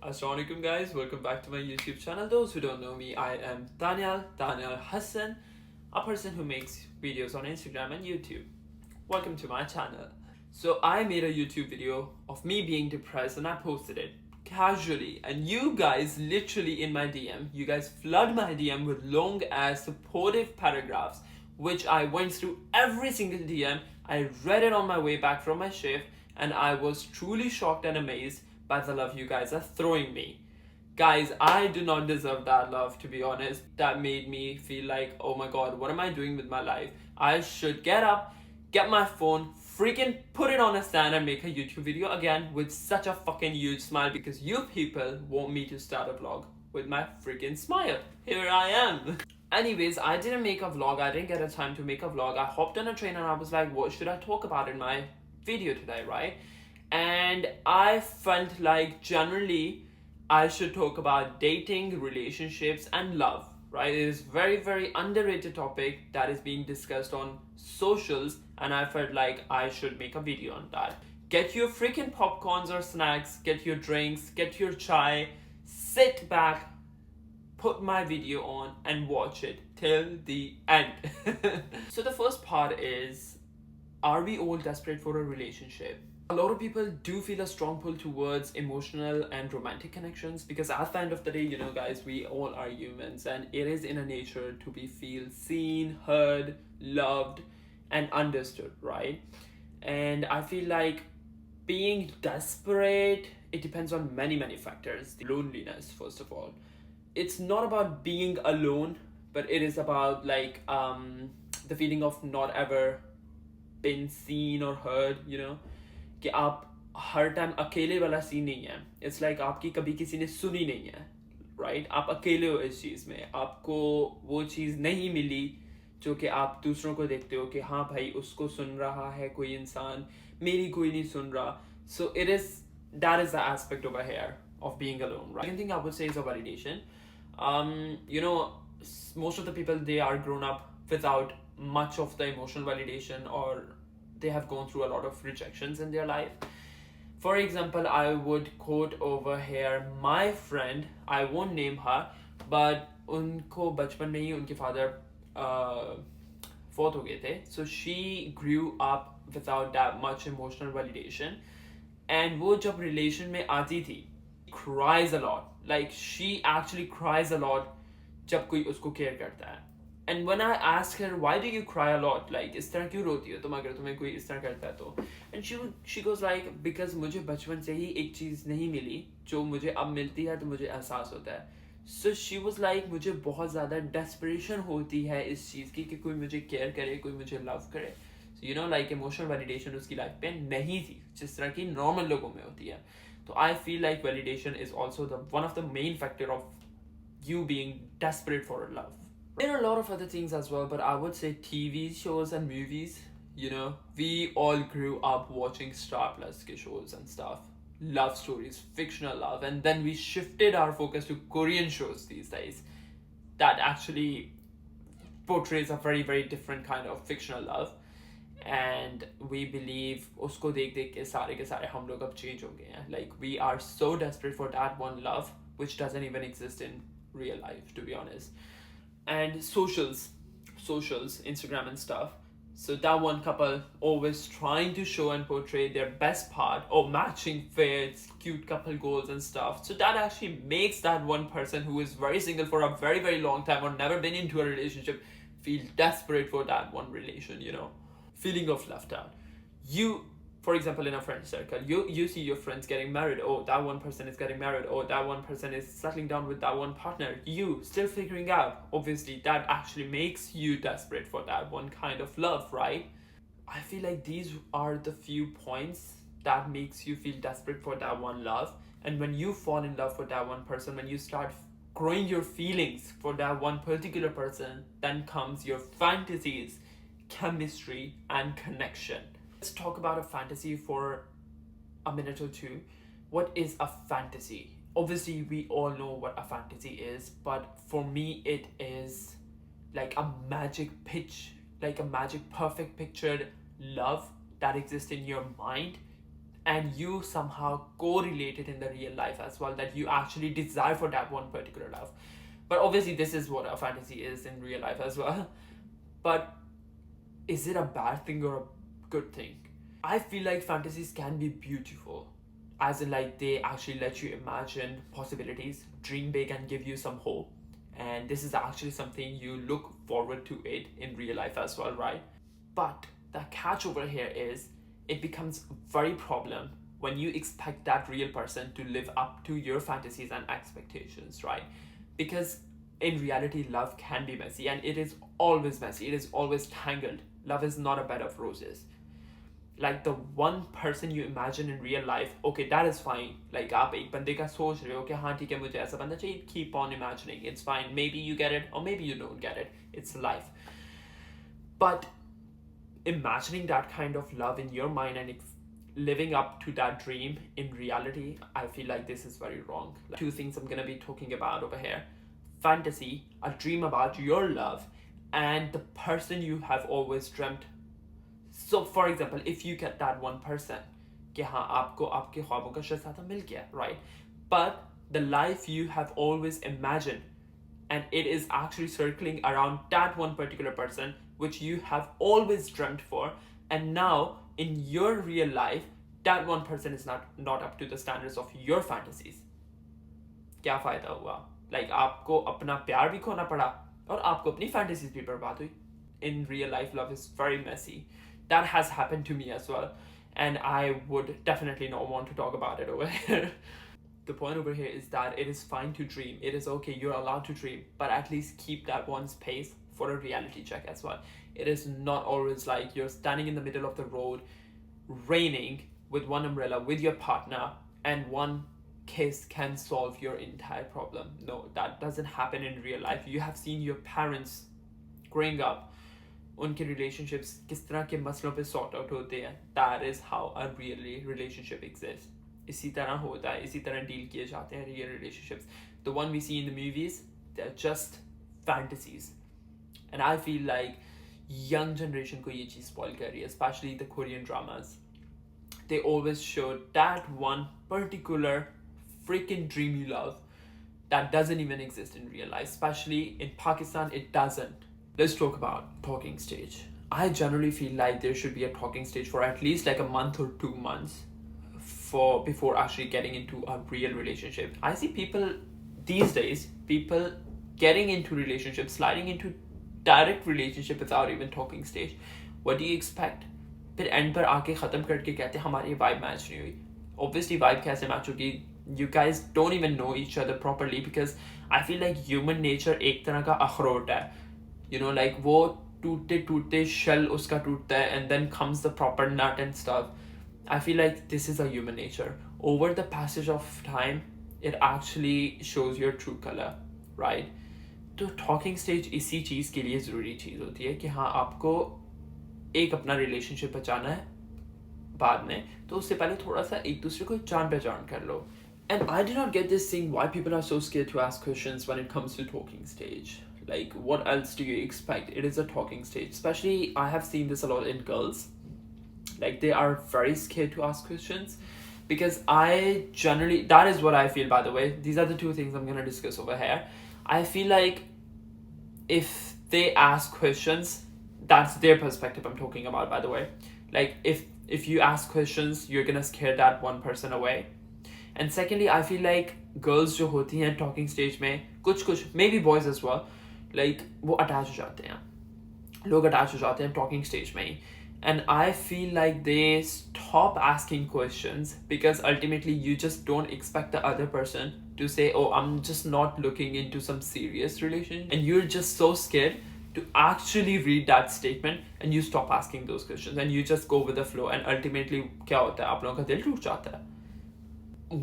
Assalamualaikum guys, welcome back to my YouTube channel. Those who don't know me, I am Daniel Hassan, a person who makes videos on Instagram and YouTube. Welcome to my channel. So I made a YouTube video of me being depressed and I posted it casually, and you guys literally in my DM, you guys flood my DM with long ass supportive paragraphs which I went through every single DM. I read it on my way back from my shift and I was truly shocked and amazed by the love you guys are throwing me. Guys, I do not deserve that love, to be honest. That made me feel like, oh my god, what am I doing with my life? I should get up, get my phone, freaking put it on a stand and make a YouTube video again with such a fucking huge smile because you people want me to start a vlog with my freaking smile. Here I am. Anyways, I didn't make a vlog. I didn't get a time to make a vlog. I hopped on a train and I was like, what should I talk about in my video today, right? And I felt like generally I should talk about dating, relationships, and love, right? It is very underrated topic that is being discussed on socials, and I felt like I should make a video on that. Get your freaking popcorns or snacks, get your drinks, get your chai, sit back, put my video on and watch it till the end. So the first part is, are we all desperate for a relationship? A lot of people do feel a strong pull towards emotional and romantic connections because at the end of the day, you know guys, we all are humans and it is in our nature to be feel seen, heard, loved and understood, right? And I feel like being desperate, it depends on many factors. Loneliness, first of all. It's not about being alone, but it is about like the feeling of not ever been seen or heard, you know, कि आप हर time अकेले वाला scene नहीं है. It's like आपकी कभी किसी ने सुनी नहीं है, राइट? आप अकेले हो इस चीज़ में, आपको वो चीज़ नहीं मिली जो कि आप दूसरों को देखते हो कि हाँ भाई उसको सुन रहा है कोई इंसान, मेरी कोई नहीं सुन रहा. So it is, that is the aspect over here of being alone, right? Second thing I would say is a validation. You know, most of the people, they are grown up without much of the emotional validation, or they have gone through a lot of rejections in their life. For example, I would quote over here my friend, I won't name her, but उनको बचपन में ही उनके father फौत हो गए थे. So she grew up without that much emotional validation, and वो जब relation में आती थी, cries a lot. Like she actually cries a lot जब कोई उसको care करता है. And when I asked her, why do you cry a lot? Like, इस तरह क्यों रोती हो तुम अगर तुम्हें कोई इस तरह करता है तो? And she goes like, because मुझे बचपन से ही एक चीज़ नहीं मिली जो मुझे अब मिलती है तो मुझे एहसास होता है. So she was like, मुझे बहुत ज़्यादा desperation होती है इस चीज़ की कि कोई मुझे care करे, कोई मुझे love करे. So you know, like emotional validation उसकी life पे नहीं थी जिस तरह की normal लोगों में होती है. So I feel like validation is also one of the main factor of you being desperate for love. There are a lot of other things as well, but I would say TV shows and movies. You know, we all grew up watching Star Plus shows and stuff. Love stories, fictional love, and then we shifted our focus to Korean shows these days that actually portrays a very different kind of fictional love. And we believe usko dekh ke sare hum log ab change ho gaye hain. Like we are so desperate for that one love which doesn't even exist in real life, to be honest. And socials, Instagram and stuff. So that one couple always trying to show and portray their best part, or matching fits, cute couple goals and stuff. So that actually makes that one person who is very single for a very long time or never been into a relationship feel desperate for that one relation, you know. Feeling of left out. You, for example, in a friend circle, you see your friends getting married. Oh, that one person is getting married. Oh, that one person is settling down with that one partner. You still figuring out. Obviously, that actually makes you desperate for that one kind of love, right? I feel like these are the few points that makes you feel desperate for that one love. And when you fall in love with that one person, when you start growing your feelings for that one particular person, then comes your fantasies, chemistry, and connection. Let's talk about a fantasy for a minute or two. What is a fantasy? Obviously, we all know what a fantasy is, but for me, it is like a magic pitch, like a magic perfect pictured love that exists in your mind and you somehow correlate it in the real life as well, that you actually desire for that one particular love. But obviously this is what a fantasy is in real life as well. But is it a bad thing or a good thing? I feel like fantasies can be beautiful, as in like they actually let you imagine possibilities, dream big, and give you some hope. And this is actually something you look forward to it in real life as well, right? But the catch over here is it becomes very problem when you expect that real person to live up to your fantasies and expectations, right? Because in reality, love can be messy, and it is always messy. It is always tangled. Love is not a bed of roses. Like the one person you imagine in real life, okay, that is fine. Like आप एक बंदे का सोच रहे हो कि हाँ ठीक है मुझे ऐसा बंदा चाहिए, keep on imagining. It's fine. Maybe you get it or maybe you don't get it. It's life. But imagining that kind of love in your mind and living up to that dream in reality, I feel like this is very wrong. Like, two things I'm gonna be talking about over here: fantasy, a dream about your love, and the person you have always dreamt. So for example, if you get that one person कि हाँ आपको आपके ख्वाबों का शहज़ादा मिल गया, right? But the life you have always imagined, and it is actually circling around that one particular person which you have always dreamt for, and now in your real life that one person is not up to the standards of your fantasies. क्या फायदा हुआ? Like आपको अपना प्यार भी खोना पड़ा और आपको अपनी fantasies भी बर्बाद हुई. In real life, love is very messy. That has happened to me as well, and I would definitely not want to talk about it over here. The point over here is that it is fine to dream. It is okay, you're allowed to dream, but at least keep that one space for a reality check as well. It is not always like you're standing in the middle of the road, raining with one umbrella with your partner, and one kiss can solve your entire problem. No, that doesn't happen in real life. You have seen your parents growing up, उनके relationships किस तरह के मसलों पे sort out होते हैं. That is how a really relationship exists. इसी तरह होता है, इसी तरह deal किए जाते हैं real relationships. The one we see in the movies, they're just fantasies. And I feel like young generation को ये चीज़ spoil कर रही है, especially the Korean dramas. They always show that one particular freaking dream you love that doesn't even exist in real life. Especially in Pakistan, it doesn't. Let's talk about talking stage. I generally feel like there should be a talking stage for at least like a month or 2 months before actually getting into a real relationship. I see people these days, people getting into relationships, sliding into direct relationship without even talking stage. What do you expect? फिर end पर आके ख़त्म करके कहते हैं हमारी vibe match नहीं हुई. Obviously vibe कैसे match होगी? You guys don't even know each other properly, because I feel like human nature एक तरह का अखरोट है. You know, like वो टूटते टूटते shell उसका टूटता है, and then comes the proper nut and stuff. I feel like this is a human nature. Over the passage of time, it actually shows your true color, right? तो talking stage इसी चीज़ के लिए ज़रूरी चीज़ होती है कि हाँ आपको एक अपना relationship बचाना है बाद में, तो उससे पहले थोड़ा सा एक दूसरे को जान पहचान कर लो. And I do not get this thing why people are so scared to ask questions when it comes to talking stage. Like, what else do you expect? It is a talking stage. Especially, I have seen this a lot in girls. Like, they are very scared to ask questions. Because I generally, that is what I feel, by the way. These are the two things I'm going to discuss over here. I feel like if they ask questions, that's their perspective I'm talking about, by the way. Like, if you ask questions, you're going to scare that one person away. And secondly, I feel like girls जो होती हैं talking stage में, कुछ maybe boys as well, like वो attach हो जाते हैं, लोग attach हो जाते हैं talking stage में. And I feel like they stop asking questions because ultimately you just don't expect the other person to say, oh, I'm just not looking into some serious relation, and you're just so scared to actually read that statement, and you stop asking those questions and you just go with the flow, and ultimately क्या होता है, आप लोगों का दिल टूट जाता है.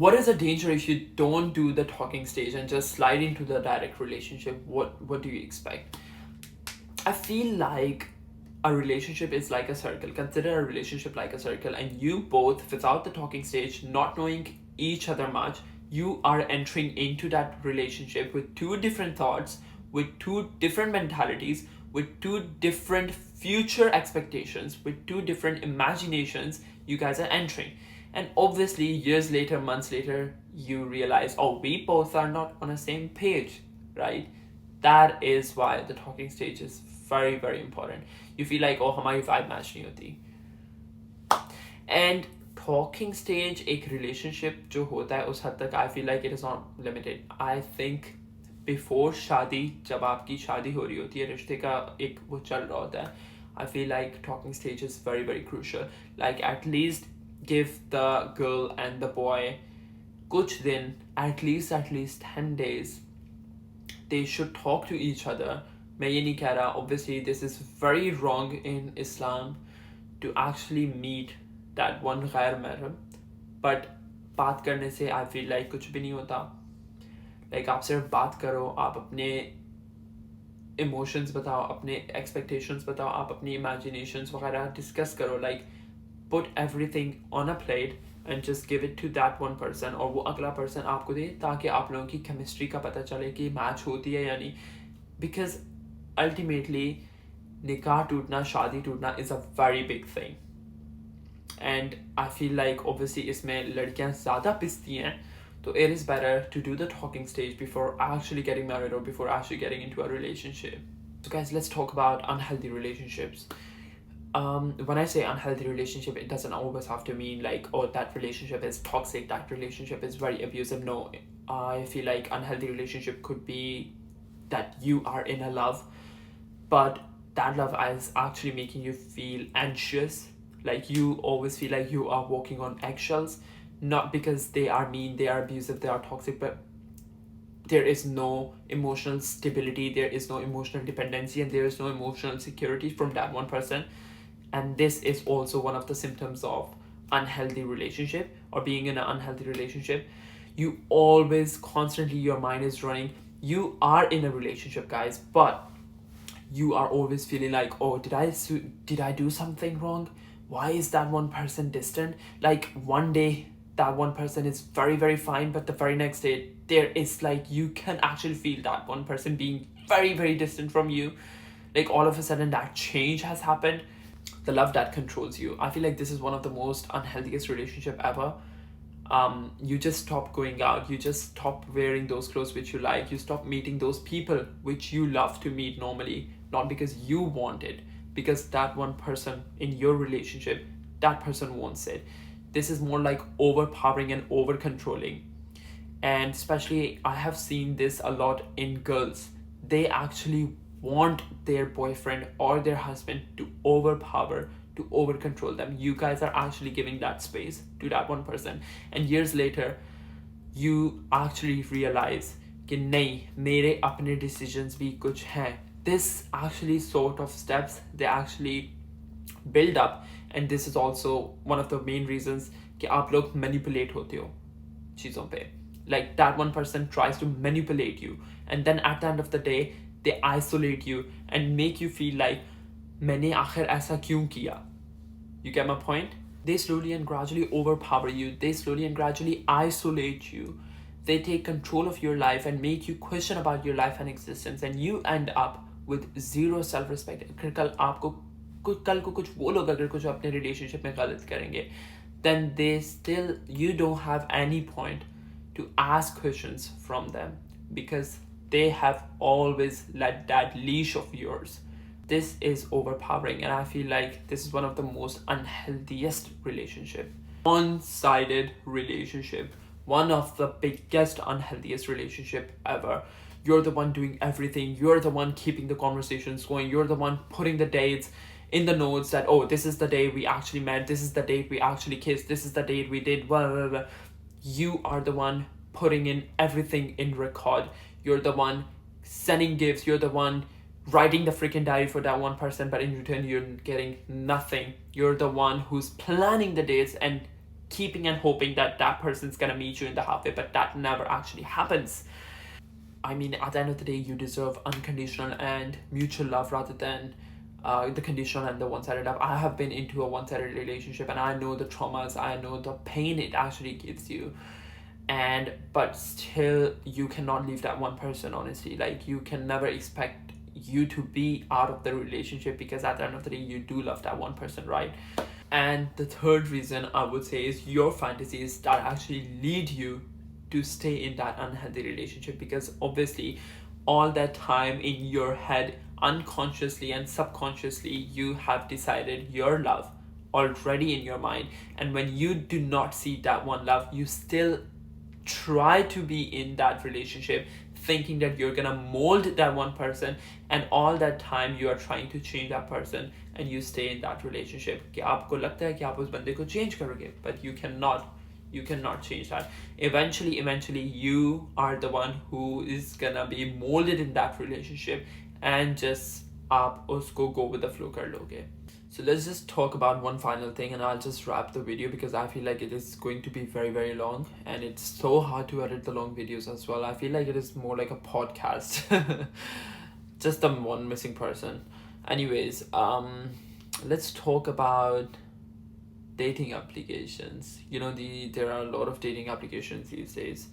What is the danger if you don't do the talking stage and just slide into the direct relationship? What do you expect? I feel like a relationship is like a circle. Consider a relationship like a circle, and you both, without the talking stage, not knowing each other much, you are entering into that relationship with two different thoughts, with two different mentalities, with two different future expectations, with two different imaginations you guys are entering. And obviously, years later, months later, you realize, oh, we both are not on the same page, right? That is why the talking stage is very, very important. You feel like, oh, हमारी vibe match नहीं होती. And talking stage एक relationship जो होता है उस हद तक I feel like it is not limited. I think before शादी, जब आपकी शादी हो रही होती है, रिश्ते का एक वो चल रहा होता है, I feel like talking stage is very, very crucial. Like at least give the girl and the boy कुछ दिन, at least 10 days, they should talk to each other. मैं ये नहीं कह रहा, obviously this is very wrong in Islam to actually meet that one गैर महरम, but बात करने से I feel like कुछ भी नहीं होता. Like आप सिर्फ बात करो, आप अपने emotions बताओ, अपने expectations बताओ, आप अपनी imaginations वगैरह discuss करो. Like put everything on a plate and just give it to that one person, और वो अगला person आपको दे, ताकि आप लोगों की chemistry का पता चले कि match होती है या नहीं. Because ultimately निकाह टूटना, शादी टूटना is a very big thing. And I feel like obviously इसमें लड़कियां ज़्यादा पिसती हैं, so it is better to do the talking stage before actually getting married or before actually getting into a relationship. So guys, let's talk about unhealthy relationships. When I say unhealthy relationship, it doesn't always have to mean like, oh, that relationship is toxic, that relationship is very abusive. No, I feel like unhealthy relationship could be that you are in a love, but that love is actually making you feel anxious. Like you always feel like you are walking on eggshells, not because they are mean, they are abusive, they are toxic, but there is no emotional stability, there is no emotional dependency, and there is no emotional security from that one person. And this is also one of the symptoms of unhealthy relationship or being in an unhealthy relationship. You always constantly, your mind is running. You are in a relationship, guys, but you are always feeling like, oh, did I do something wrong? Why is that one person distant? Like one day that one person is very, very fine, but the very next day there is like, you can actually feel that one person being very, very distant from you. Like all of a sudden that change has happened. The love that controls you. I feel like this is one of the most unhealthiest relationship ever. You just stop going out, you just stop wearing those clothes which you like, you stop meeting those people which you love to meet normally, not because you want it, because that one person in your relationship, that person wants it. This is more like overpowering and over controlling. And especially I have seen this a lot in girls. They actually want their boyfriend or their husband to overpower, to over control them. You guys are actually giving that space to that one person, and years later you actually realize कि नहीं, मेरे अपने decisions भी कुछ हैं. This actually sort of steps, they actually build up, and this is also one of the main reasons कि आप लोग manipulate होते हो चीज़ों पे. Like that one person tries to manipulate you, and then at the end of the day they isolate you and make you feel like मैंने आखिर ऐसा क्यों किया? You get my point? They slowly and gradually overpower you. They slowly and gradually isolate you. They take control of your life and make you question about your life and existence, and you end up with zero self-respect. कल को कुछ वो लोग अगर कुछ अपने relationship में गलत करेंगे, then you don't have any point to ask questions from them, because they have always let that leash of yours. This is overpowering, and I feel like this is one of the most unhealthiest relationship. One-sided relationship, one of the biggest unhealthiest relationship ever. You're the one doing everything, you're the one keeping the conversations going, you're the one putting the dates in the notes that, oh, this is the day we actually met, this is the date we actually kissed, this is the date we did blah, blah, blah. You are the one putting in everything in record. You're the one sending gifts, you're the one writing the freaking diary for that one person, but in return you're getting nothing. You're the one who's planning the dates and keeping and hoping that that person's gonna meet you in the halfway, but that never actually happens. I mean, at the end of the day, you deserve unconditional and mutual love rather than the conditional and the one-sided love. I have been into a one-sided relationship, and I know the traumas, I know the pain it actually gives you. But still you cannot leave that one person, honestly. Like you can never expect you to be out of the relationship, because at the end of the day you do love that one person, right? And the third reason I would say is your fantasies that actually lead you to stay in that unhealthy relationship, because obviously all that time in your head, unconsciously and subconsciously, you have decided your love already in your mind. And when you do not see that one love, you still try to be in that relationship thinking that you're gonna mold that one person, and all that time you are trying to change that person, and you stay in that relationship कि आपको लगता है कि आप उस बंदे को change करोगे, but you cannot change that. Eventually you are the one who is gonna be molded in that relationship, and just आप उसको go with the flow कर लोगे. So let's just talk about one final thing, and I'll just wrap the video because I feel like it is going to be very, very long, and it's so hard to edit the long videos as well. I feel like it is more like a podcast. Just the one missing person. Anyways, let's talk about dating applications. You know, there are a lot of dating applications these days,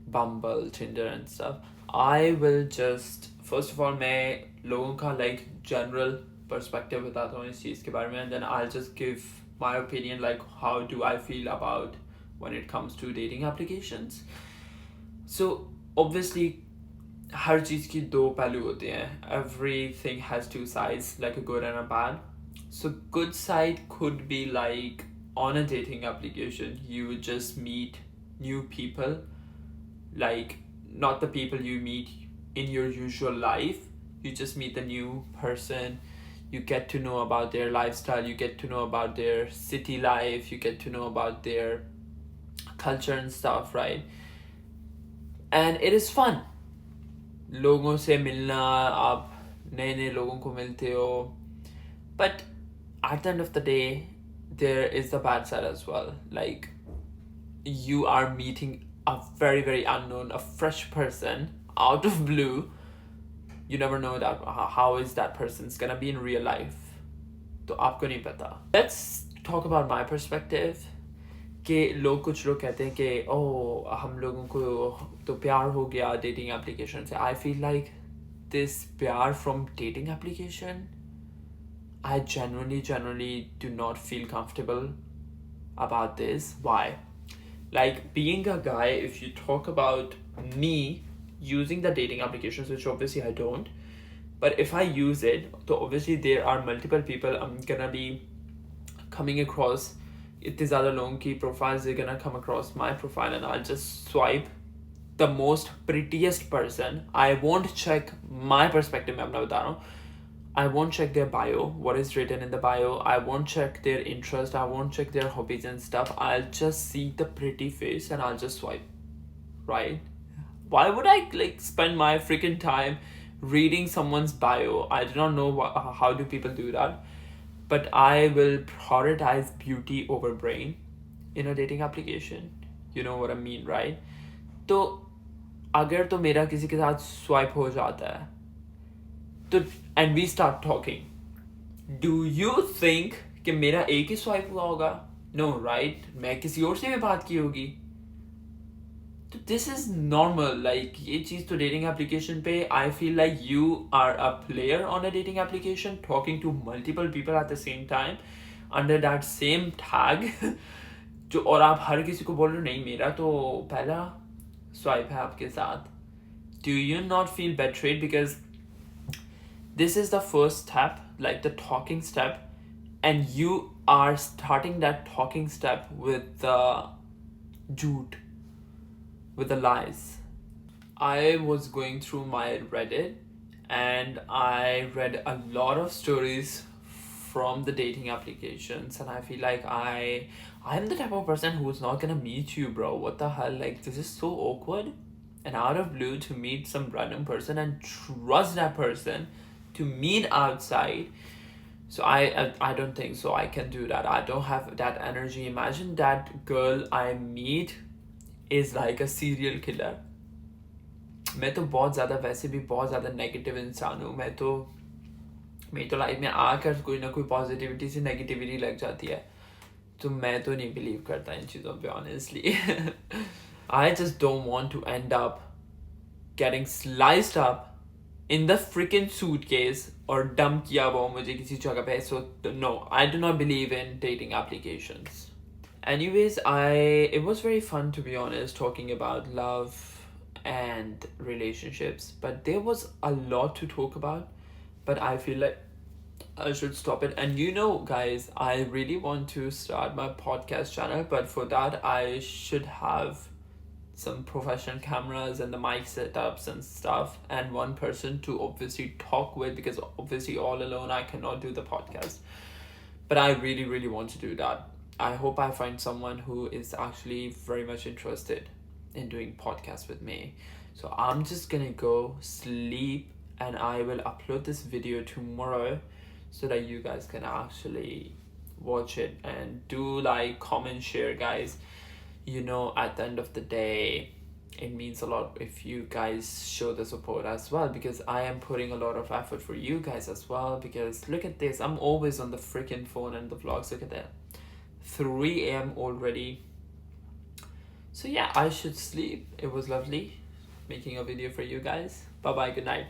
Bumble, Tinder and stuff. I will just, first of all, मैं लोगों का like general perspective बताता हूँ इस चीज़ के बारे में, and then I'll just give my opinion, like how do I feel about when it comes to dating applications. So obviously हर चीज़ की दो पहलू होते हैं. Everything has two sides, like a good and a bad. So good side could be like on a dating application you just meet new people, like not the people you meet in your usual life. You just meet the new person, you get to know about their lifestyle, you get to know about their city life, you get to know about their culture and stuff, right? And it is fun. लोगों से मिलना, आप नए नए लोगों को मिलते हो. But at the end of the day, there is the bad side as well. Like, you are meeting a very, very unknown, a fresh person out of blue. You never know that how is that person's gonna be in real life. तो आपको नहीं पता. Let's talk about my perspective. कि कुछ लोग कहते हैं कि oh हम लोगों को तो प्यार हो गया dating application से. I feel like this प्यार from dating application, I genuinely do not feel comfortable about this. Why? Like, being a guy, if you talk about me using the dating applications, which obviously I don't, but if I use it, so obviously there are multiple people I'm gonna be coming across. इतने ज़्यादा लोगों की profiles are gonna come across my profile, and I'll just swipe the most prettiest person. I won't check my perspective, मैं अपना बता रहा हूँ. I won't check their bio, what is written in the bio. I won't check their interest. I won't check their hobbies and stuff. I'll just see the pretty face and I'll just swipe, right? Why would I like spend my freaking time reading someone's bio? I do not know how do people do that. But I will prioritize beauty over brain in a dating application. You know what I mean, right? तो अगर तो मेरा किसी के साथ swipe हो जाता है, तो and we start talking, do you think कि मेरा एक ही swipe हुआ होगा? No, right? मैं किसी और से भी बात की होगी. तो this is normal. Like, ये चीज़ तो dating application पे, I feel like you are a player on a dating application talking to multiple people at the same time under that same tag. जो और आप हर किसी को बोल रहे हो नहीं मेरा तो पहला swipe है आपके साथ. Do you not feel betrayed? Because this is the first step, like the talking step, and you are starting that talking step with the jhoot, with the lies. I was going through my Reddit and I read a lot of stories from the dating applications, and I feel like I'm the type of person who's not gonna meet you, bro. What the hell? Like, this is so awkward and out of blue to meet some random person and trust that person to meet outside. So I don't think so I can do that. I don't have that energy. Imagine that girl I meet is like a serial killer. मैं तो बहुत ज़्यादा वैसे भी बहुत ज़्यादा negative इंसान हूँ. मैं तो लाइफ में आकर कोई ना कोई पॉजिटिविटी से नेगेटिविटी लग जाती है. तो मैं तो नहीं बिलीव करता इन चीज़ों पे honestly. I just don't want to end up getting sliced up in the freaking suitcase और dump किया हुआ मुझे किसी जगह पे. So no, I do not believe in dating applications. Anyways, it was very fun, to be honest, talking about love and relationships, but there was a lot to talk about, but I feel like I should stop it. And guys, I really want to start my podcast channel, but for that I should have some professional cameras and the mic setups and stuff, and one person to obviously talk with, because obviously all alone I cannot do the podcast. But I really, really want to do that. I hope I find someone who is actually very much interested in doing podcasts with me. So I'm just gonna go sleep, and I will upload this video tomorrow so that you guys can actually watch it and do like, comment, share, guys. At the end of the day, it means a lot if you guys show the support as well, because I am putting a lot of effort for you guys as well. Because look at this, I'm always on the freaking phone and the vlogs. Look at that, 3 a.m. already. So yeah, I should sleep. It was lovely making a video for you guys. Bye bye, good night.